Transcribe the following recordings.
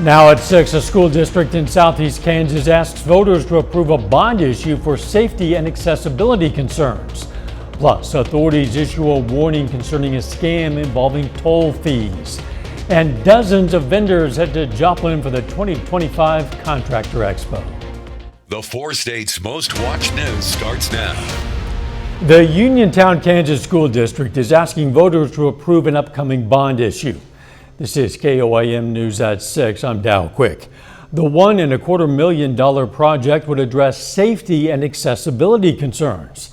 Now at 6, a school district in southeast Kansas asks voters to approve a bond issue for safety and accessibility concerns. Plus, authorities issue a warning concerning a scam involving toll fees. And dozens of vendors head to Joplin for the 2025 Contractor Expo. The 4 states' most watched news starts now. The Uniontown, Kansas School District is asking voters to approve an upcoming bond issue. This is KOIM News at 6. I'm Dow Quick. The $1.25 million project would address safety and accessibility concerns.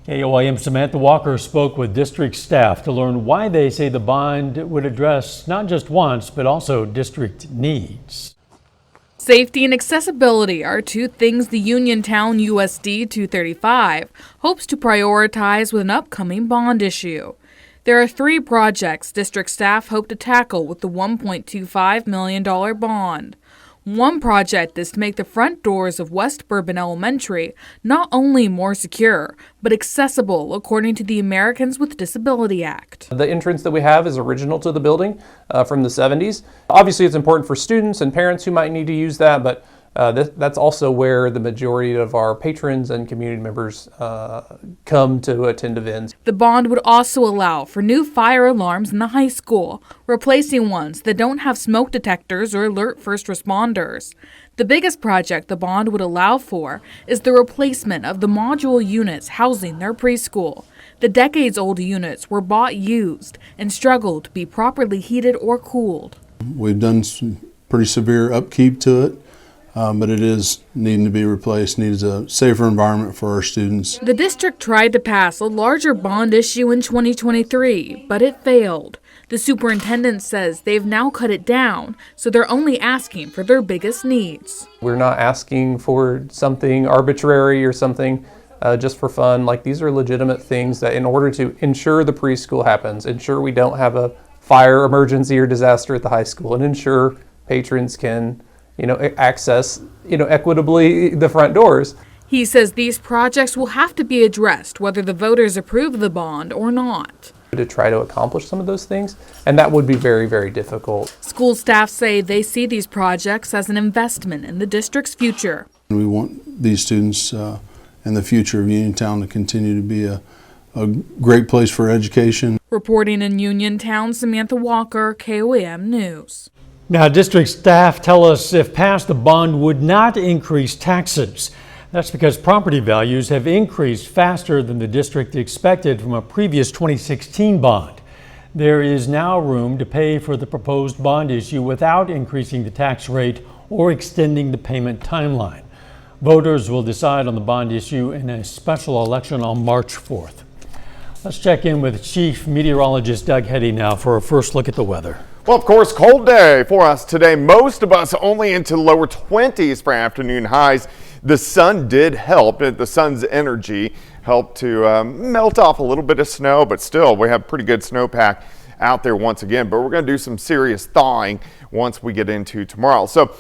KOIM Samantha Walker spoke with district staff to learn why they say the bond would address not just wants, but also district needs. Safety and accessibility are two things the Uniontown USD 235 hopes to prioritize with an upcoming bond issue. There are 3 projects district staff hope to tackle with the $1.25 million bond. One project is to make the front doors of West Bourbon Elementary not only more secure, but accessible according to the Americans with Disability Act. The entrance that we have is original to the building from the 70s. Obviously, it's important for students and parents who might need to use that, but that's also where the majority of our patrons and community members come to attend events. The bond would also allow for new fire alarms in the high school, replacing ones that don't have smoke detectors or alert first responders. The biggest project the bond would allow for is the replacement of the module units housing their preschool. The decades-old units were bought used and struggled to be properly heated or cooled. We've done some pretty severe upkeep to it. But it is needing to be replaced, needs a safer environment for our students. The district tried to pass a larger bond issue in 2023, but it failed. The superintendent says they've now cut it down, so they're only asking for their biggest needs. We're not asking for something arbitrary or something just for fun. Like, these are legitimate things that in order to ensure the preschool happens, ensure we don't have a fire emergency or disaster at the high school, and ensure patrons can access, equitably the front doors. He says these projects will have to be addressed whether the voters approve the bond or not. To try to accomplish some of those things, and that would be very, very difficult. School staff say they see these projects as an investment in the district's future. We want these students and the future of Uniontown to continue to be a great place for education. Reporting in Uniontown, Samantha Walker, KOIM News. Now, district staff tell us if passed, the bond would not increase taxes. That's because property values have increased faster than the district expected from a previous 2016 bond. There is now room to pay for the proposed bond issue without increasing the tax rate or extending the payment timeline. Voters will decide on the bond issue in a special election on March 4th. Let's check in with Chief Meteorologist Doug Heddy now for a first look at the weather. Well, of course, cold day for us today. Most of us only into the lower 20s for afternoon highs. The sun did help. The sun's energy helped to melt off a little bit of snow, but still we have pretty good snowpack out there once again. But we're going to do some serious thawing once we get into tomorrow. So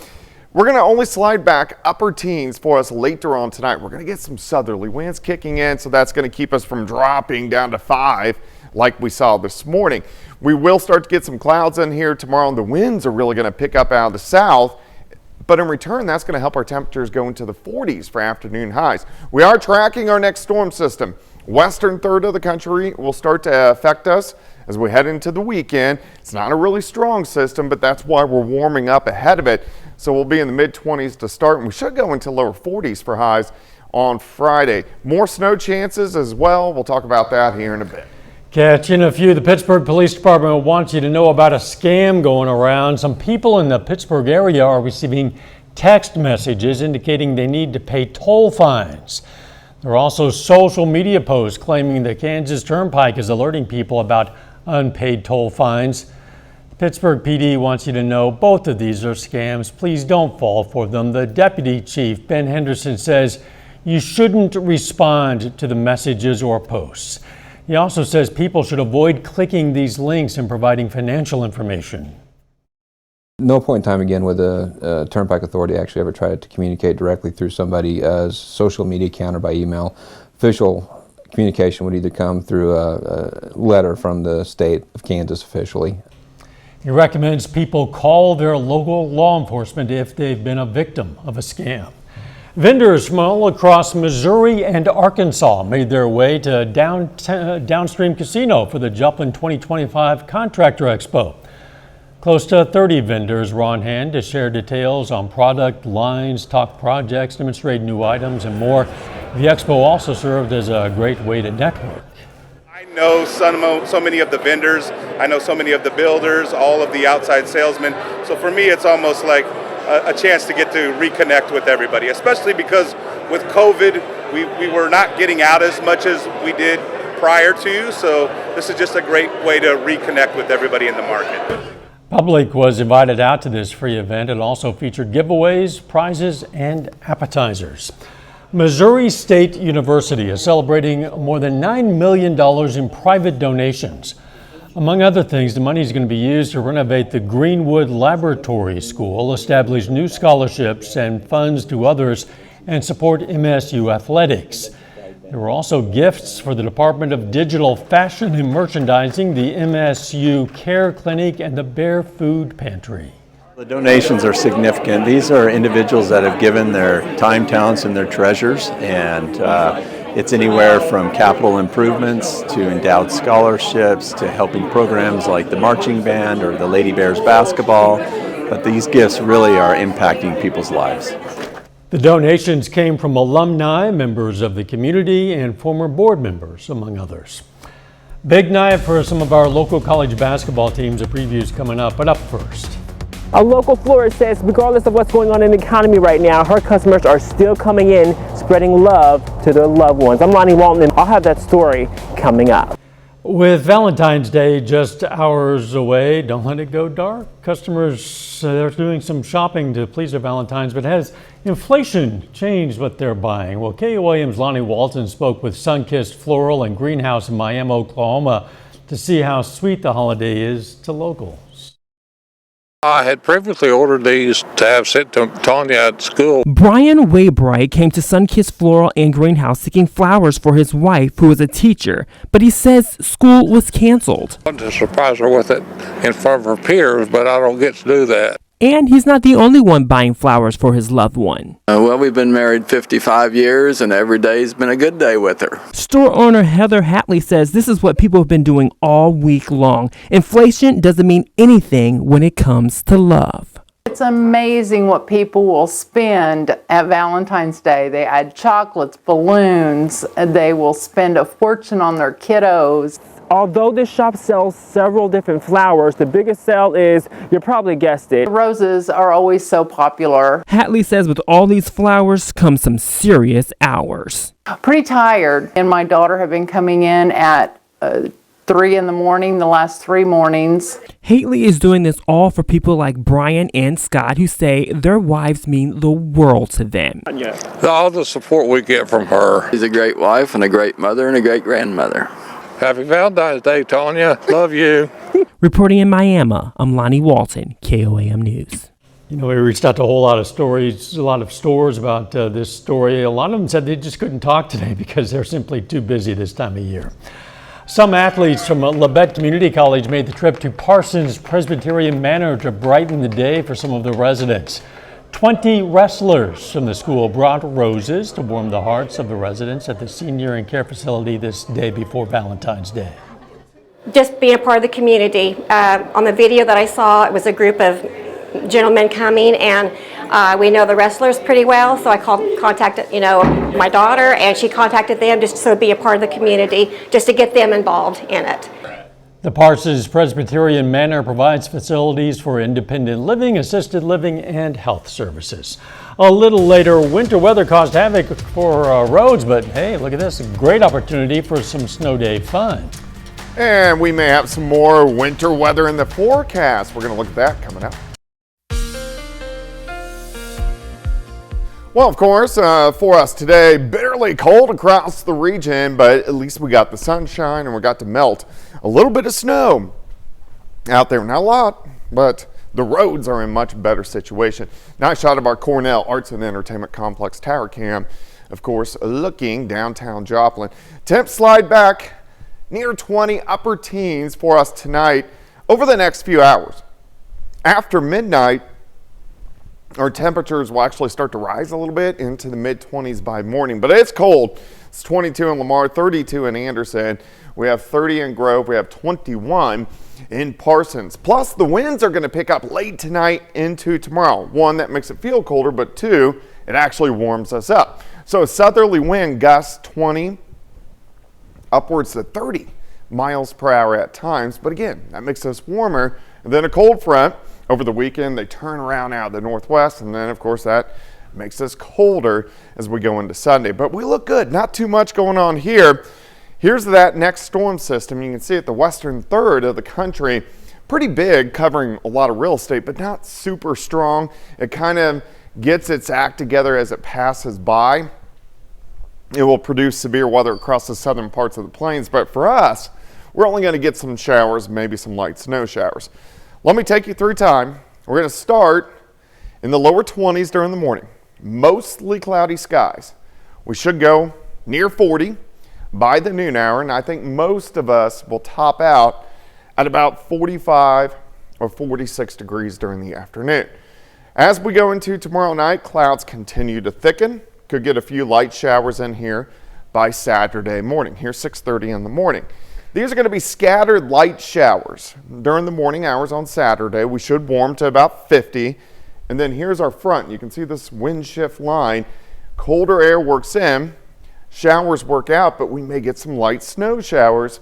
we're going to only slide back upper teens for us later on tonight. We're going to get some southerly winds kicking in, so that's going to keep us from dropping down to 5 like we saw this morning. We will start to get some clouds in here tomorrow, and the winds are really going to pick up out of the south. But in return, that's going to help our temperatures go into the 40s for afternoon highs. We are tracking our next storm system. Western third of the country will start to affect us as we head into the weekend. It's not a really strong system, but that's why we're warming up ahead of it. So we'll be in the mid-20s to start, and we should go into lower 40s for highs on Friday. More snow chances as well. We'll talk about that here in a bit. Catching a few, the Pittsburgh Police Department wants you to know about a scam going around. Some people in the Pittsburgh area are receiving text messages indicating they need to pay toll fines. There are also social media posts claiming the Kansas Turnpike is alerting people about unpaid toll fines. Pittsburgh PD wants you to know both of these are scams. Please don't fall for them. The Deputy Chief, Ben Henderson, says you shouldn't respond to the messages or posts. He also says people should avoid clicking these links and providing financial information. No point in time again would the Turnpike Authority actually ever try to communicate directly through somebody's social media account or by email. Official communication would either come through a letter from the state of Kansas officially. He recommends people call their local law enforcement if they've been a victim of a scam. Vendors from all across Missouri and Arkansas made their way to Downstream Casino for the Joplin 2025 Contractor Expo. Close to 30 vendors were on hand to share details on product lines, talk projects, demonstrate new items, and more. The expo also served as a great way to network. I know so many of the vendors, I know so many of the builders, all of the outside salesmen. So for me, it's almost like a chance to get to reconnect with everybody, especially because with COVID, we were not getting out as much as we did prior to. So this is just a great way to reconnect with everybody in the market. Public was invited out to this free event. It also featured giveaways, prizes, and appetizers. Missouri State University is celebrating more than $9 million in private donations. Among other things, the money is going to be used to renovate the Greenwood Laboratory School, establish new scholarships and funds to others, and support MSU athletics. There were also gifts for the Department of Digital Fashion and Merchandising, the MSU Care Clinic, and the Bear Food Pantry. The donations are significant. These are individuals that have given their time, talents, and their treasures, and it's anywhere from capital improvements to endowed scholarships to helping programs like the marching band or the Lady Bears basketball. But these gifts really are impacting people's lives. The donations came from alumni, members of the community, and former board members, among others. Big night for some of our local college basketball teams. A preview's coming up, but up first. A local florist says regardless of what's going on in the economy right now, her customers are still coming in, spreading love to their loved ones. I'm Lonnie Walton, and I'll have that story coming up. With Valentine's Day just hours away, don't let it go dark. Customers, they're doing some shopping to please their Valentines, but has inflation changed what they're buying? Well, KOAM's Lonnie Walton spoke with Sunkissed Floral and Greenhouse in Miami, Oklahoma to see how sweet the holiday is to locals. I had previously ordered these to have sent to Tanya at school. Brian Waybright came to Sunkissed Floral and Greenhouse seeking flowers for his wife, who is a teacher, but he says school was canceled. I wanted to surprise her with it in front of her peers, but I don't get to do that. And he's not the only one buying flowers for his loved one. Well, we've been married 55 years, and every day's been a good day with her. Store owner Heather Hatley says this is what people have been doing all week long. Inflation doesn't mean anything when it comes to love. It's amazing what people will spend at Valentine's Day. They add chocolates, balloons, they will spend a fortune on their kiddos. Although this shop sells several different flowers, the biggest sell is, you probably guessed it, roses are always so popular. Hatley says with all these flowers come some serious hours. Pretty tired, and my daughter have been coming in at 3 in the morning the last 3 mornings. Hatley is doing this all for people like Brian and Scott, who say their wives mean the world to them. All the support we get from her. She's a great wife and a great mother and a great grandmother. Happy Valentine's Day, Tanya. Love you. Reporting in Miami, I'm Lonnie Walton, KOAM News. You know, we reached out to a whole lot of stories, a lot of stores about this story. A lot of them said they just couldn't talk today because they're simply too busy this time of year. Some athletes from Labette Community College made the trip to Parsons Presbyterian Manor to brighten the day for some of the residents. 20 wrestlers from the school brought roses to warm the hearts of the residents at the senior and care facility this day before Valentine's Day. Just being a part of the community. On the video that I saw, it was a group of gentlemen coming, and we know the wrestlers pretty well, so I contacted my daughter, and she contacted them just to be a part of the community, just to get them involved in it. The Parsons Presbyterian Manor provides facilities for independent living, assisted living, and health services. A little later, winter weather caused havoc for roads, but hey, look at this, a great opportunity for some snow day fun. And we may have some more winter weather in the forecast. We're going to look at that coming up. Well, of course, for us today, bitterly cold across the region, but at least we got the sunshine and we got to melt a little bit of snow out there. Not a lot, but the roads are in much better situation. Nice shot of our Cornell Arts and Entertainment Complex tower cam, of course, looking downtown Joplin. Temps slide back near 20, upper teens for us tonight over the next few hours. After midnight, our temperatures will actually start to rise a little bit into the mid-20s by morning, but it's cold. It's 22 in Lamar, 32 in Anderson. We have 30 in Grove. We have 21 in Parsons. Plus, the winds are going to pick up late tonight into tomorrow. One, that makes it feel colder, but two, it actually warms us up. So a southerly wind gusts 20 upwards to 30 miles per hour at times. But again, that makes us warmer. And then a cold front over the weekend, they turn around out of the northwest. And then, of course, that makes us colder as we go into Sunday. But we look good. Not too much going on here. Here's that next storm system. You can see it the western third of the country. Pretty big, covering a lot of real estate, but not super strong. It kind of gets its act together as it passes by. It will produce severe weather across the southern parts of the plains. But for us, we're only going to get some showers, maybe some light snow showers. Let me take you through time. We're going to start in the lower 20s during the morning. Mostly cloudy skies. We should go near 40 by the noon hour, and I think most of us will top out at about 45 or 46 degrees during the afternoon. As we go into tomorrow night, clouds continue to thicken. Could get a few light showers in here by Saturday morning. Here's 6:30 in the morning. These are going to be scattered light showers during the morning hours on Saturday. We should warm to about 50. And then here's our front. You can see this wind shift line. Colder air works in, showers work out, but we may get some light snow showers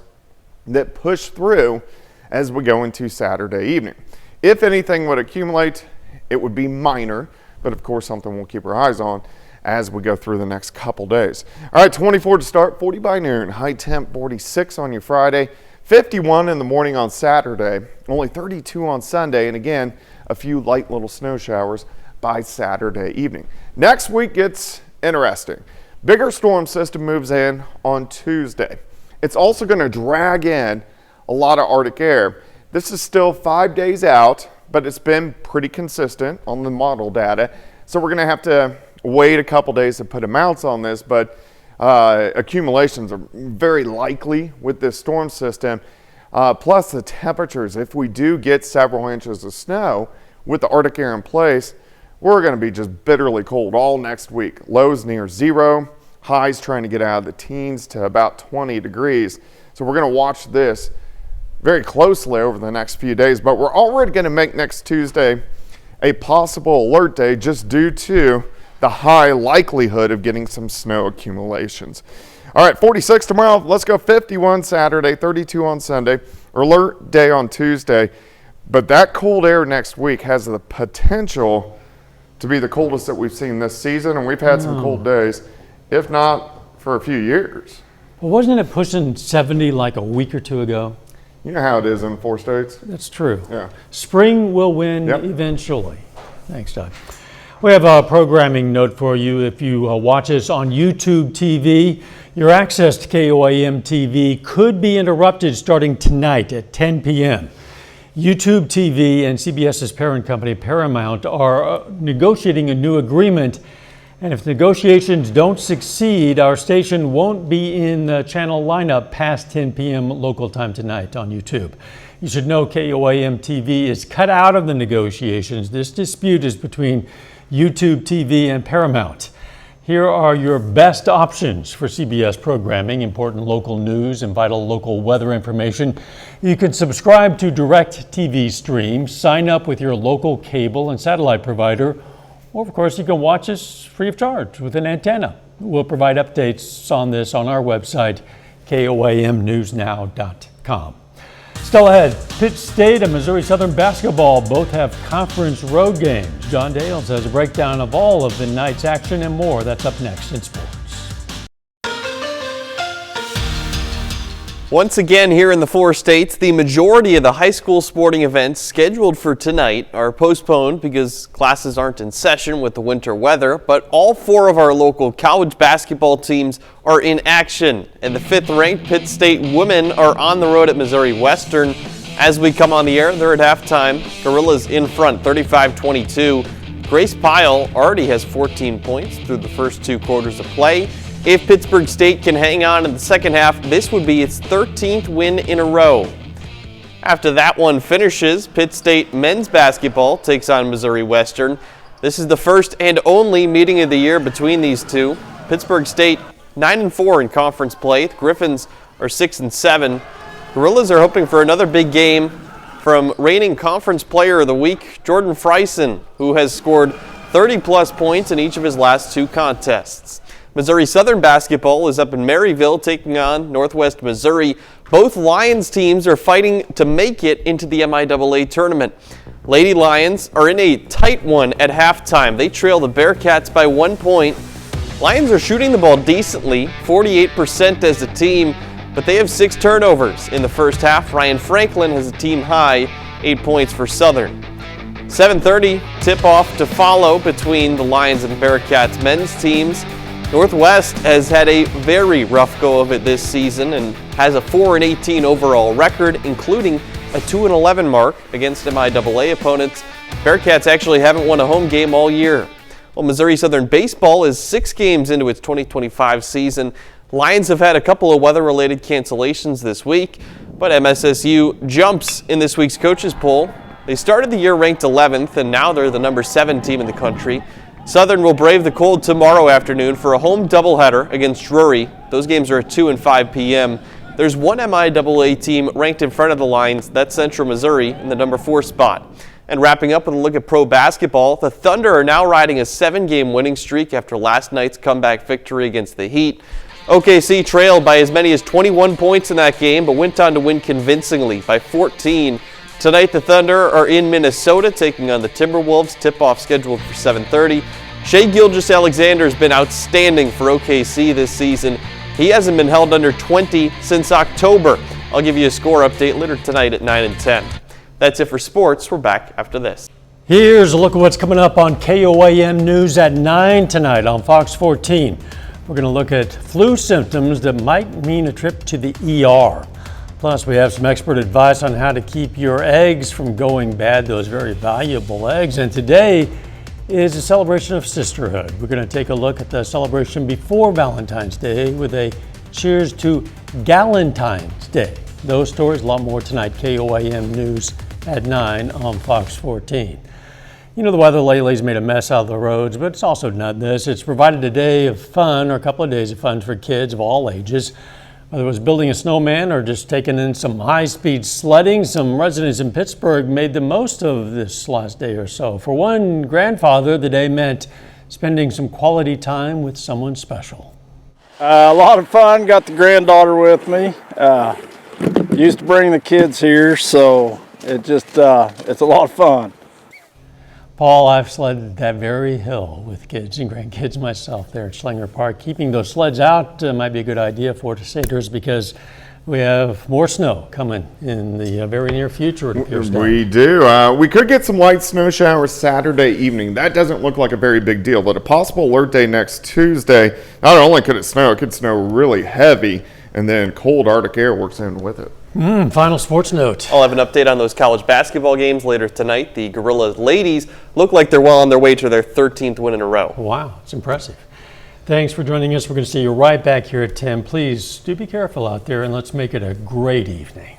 that push through as we go into Saturday evening. If anything would accumulate, it would be minor, but of course something we'll keep our eyes on as we go through the next couple days. All right, 24 to start, 40 by noon. High temp 46 on your Friday, 51 in the morning on Saturday, only 32 on Sunday, and again, a few light little snow showers by Saturday evening. Next week gets interesting. Bigger storm system moves in on Tuesday. It's also going to drag in a lot of Arctic air. This is still 5 days out, but it's been pretty consistent on the model data. So we're going to have to wait a couple days to put amounts on this, but accumulations are very likely with this storm system. Plus the temperatures, if we do get several inches of snow with the Arctic air in place, we're going to be just bitterly cold all next week. Lows near zero, highs trying to get out of the teens to about 20 degrees. So we're going to watch this very closely over the next few days, but we're already going to make next Tuesday a possible alert day just due to the high likelihood of getting some snow accumulations. All right, 46 tomorrow. Let's go 51 Saturday, 32 on Sunday, alert day on Tuesday. But that cold air next week has the potential to be the coldest that we've seen this season, and we've had some cold days, if not for a few years. Well, wasn't it pushing 70 like a week or two ago? You know how it is in 4 states. That's true. Yeah. Spring will win eventually. Thanks, Doug. We have a programming note for you. If you watch us on YouTube TV, your access to KOAM TV could be interrupted starting tonight at 10 p.m. YouTube TV and CBS's parent company Paramount are negotiating a new agreement, and if negotiations don't succeed, our station won't be in the channel lineup past 10 p.m. local time tonight on YouTube. You should know KOAM TV is cut out of the negotiations. This dispute is between YouTube TV and Paramount. Here are your best options for CBS programming, important local news and vital local weather information. You can subscribe to Direct TV Stream, sign up with your local cable and satellite provider, or of course you can watch us free of charge with an antenna. We'll provide updates on this on our website, koamnewsnow.com. Still ahead, Pitt State and Missouri Southern basketball both have conference road games. John Dales has a breakdown of all of the night's action and more. That's up next in sports. Once again here in the 4 states, the majority of the high school sporting events scheduled for tonight are postponed because classes aren't in session with the winter weather, but all 4 of our local college basketball teams are in action, and the 5th-ranked Pitt State women are on the road at Missouri Western. As we come on the air, they're at halftime. Gorillas in front, 35-22. Grace Pyle already has 14 points through the first 2 quarters of play. If Pittsburgh State can hang on in the second half, this would be its 13th win in a row. After that one finishes, Pitt State men's basketball takes on Missouri Western. This is the first and only meeting of the year between these two. Pittsburgh State 9-4 in conference play. The Griffins are 6-7. Gorillas are hoping for another big game from reigning Conference Player of the Week, Jordan Friesen, who has scored 30-plus points in each of his last 2 contests. Missouri Southern basketball is up in Maryville taking on Northwest Missouri. Both Lions teams are fighting to make it into the MIAA tournament. Lady Lions are in a tight one at halftime. They trail the Bearcats by 1 point. Lions are shooting the ball decently, 48% as a team, but they have 6 turnovers in the first half. Ryan Franklin has a team high 8 points for Southern. 7:30 tip-off to follow between the Lions and Bearcats men's teams. Northwest has had a very rough go of it this season and has a 4-18 overall record, including a 2-11 mark against MIAA opponents. Bearcats actually haven't won a home game all year. Well, Missouri Southern baseball is 6 games into its 2025 season. Lions have had a couple of weather-related cancellations this week, but MSSU jumps in this week's coaches poll. They started the year ranked 11th, and now they're the number 7 team in the country. Southern will brave the cold tomorrow afternoon for a home doubleheader against Drury. Those games are at 2 and 5 p.m. There's one MIAA team ranked in front of the Lions. That's Central Missouri in the number 4 spot. And wrapping up with a look at pro basketball, the Thunder are now riding a 7-game winning streak after last night's comeback victory against the Heat. OKC trailed by as many as 21 points in that game, but went on to win convincingly by 14. Tonight, the Thunder are in Minnesota taking on the Timberwolves. Tip-off scheduled for 7:30. Shai Gilgeous-Alexander has been outstanding for OKC this season. He hasn't been held under 20 since October. I'll give you a score update later tonight at 9 and 10. That's it for sports. We're back after this. Here's a look at what's coming up on KOAM News at 9 tonight on Fox 14. We're going to look at flu symptoms that might mean a trip to the ER. Plus, we have some expert advice on how to keep your eggs from going bad, those very valuable eggs. And today is a celebration of sisterhood. We're going to take a look at the celebration before Valentine's Day with a cheers to Galentine's Day. Those stories, a lot more tonight. KOAM News at 9 on Fox 14. You know, the weather lately's made a mess out of the roads, but it's also not this. It's provided a day of fun, or a couple of days of fun for kids of all ages. Whether it was building a snowman or just taking in some high-speed sledding, some residents in Pittsburgh made the most of this last day or so. For one grandfather, the day meant spending some quality time with someone special. A lot of fun. Got the granddaughter with me. Used to bring the kids here, so it's a lot of fun. Paul, I've sledded that very hill with kids and grandkids myself there at Schlinger Park. Keeping those sleds out might be a good idea for Staters because we have more snow coming in the very near future, it appears. We do. We could get some light snow showers Saturday evening. That doesn't look like a very big deal, but a possible alert day next Tuesday. Not only could it could snow really heavy, and then cold Arctic air works in with it. Final sports note. I'll have an update on those college basketball games later tonight. The Gorillas ladies look like they're well on their way to their 13th win in a row. Wow, it's impressive. Thanks for joining us. We're going to see you right back here at 10. Please do be careful out there, and let's make it a great evening.